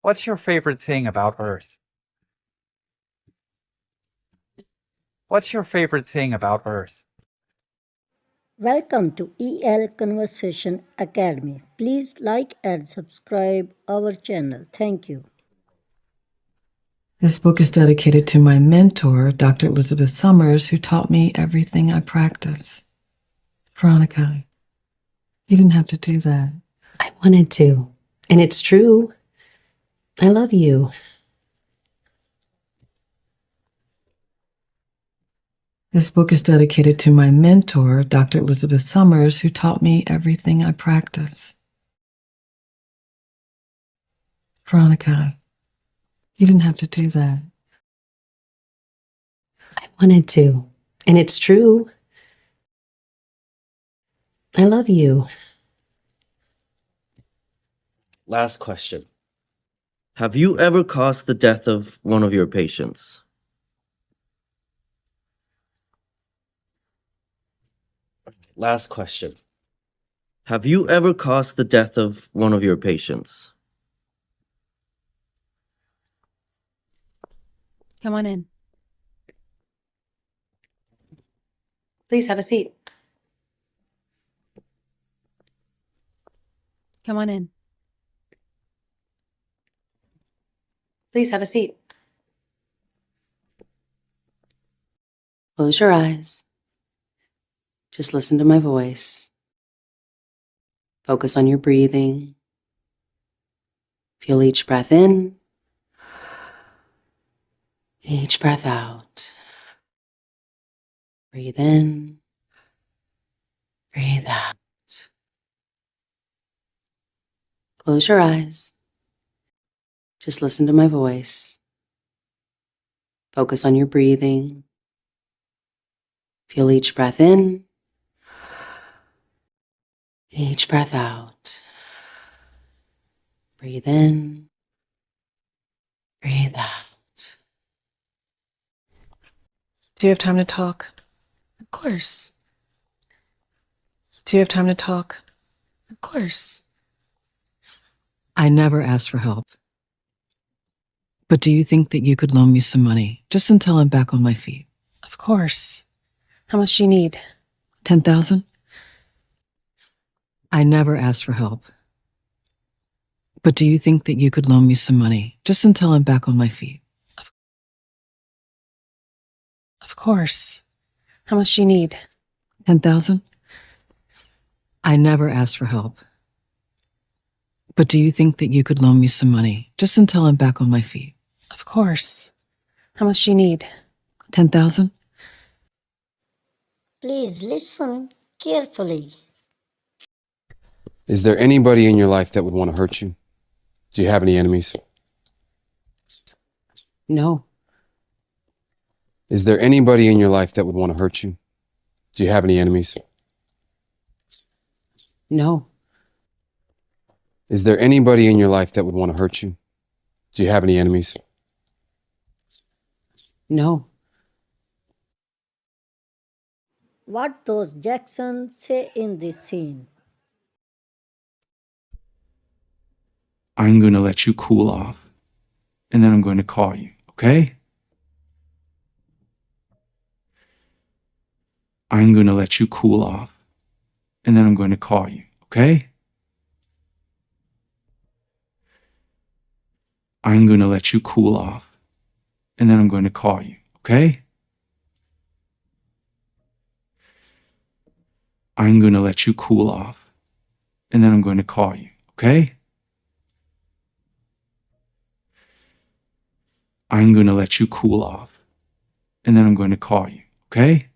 What's your favorite thing about Earth? What's your favorite thing about Earth? Welcome to EL Conversation Academy. Please like and subscribe our channel. Thank you. This book is dedicated to my mentor, Dr. Elizabeth Summers, who taught me everything I practice. Veronica, you didn't have to do that. I wanted to, and it's true. I love you. This book is dedicated to my mentor, Dr. Elizabeth Summers, who taught me everything I practice. Veronica, you didn't have to do that. I wanted to, and it's true. I love you. Last question. Have you ever caused the death of one of your patients? Last question. Have you ever caused the death of one of your patients? Come on in. Please have a seat. Come on in. Please have a seat. Close your eyes. Just listen to my voice. Focus on your breathing. Feel each breath in, each breath out. Breathe in, breathe out. Close your eyes. Just listen to my voice. Focus on your breathing. Feel each breath in, each breath out. Breathe in, breathe out. Do you have time to talk? Of course, Do you have time to talk? of course. I never asked for help. But do you think that you could loan me some money, just until I'm back on my feet? Of course. How much do you need? 10,000? I never asked for help. But do you think that you could loan me some money, just until I'm back on my feet? Of course. How much do you need? 10,000? I never asked for help. But do you think that you could loan me some money, just until I'm back on my feet? Of course. How much do you need? 10,000? Please listen carefully. Is there anybody in your life that would want to hurt you? Do you have any enemies? No. Is there anybody in your life that would want to hurt you? Do you have any enemies? No. Is there anybody in your life that would want to hurt you? Do you have any enemies? No. What does Jackson say in this scene? I'm going to let you cool off, and then I'm going to call you, okay? I'm going to let you cool off, and then I'm going to call you, okay? I'm going to let you cool off, and then I'm going to call you, okay? I'm going to let you cool off, and then I'm going to call you, okay? I'm going to let you cool off, and then I'm going to call you, okay?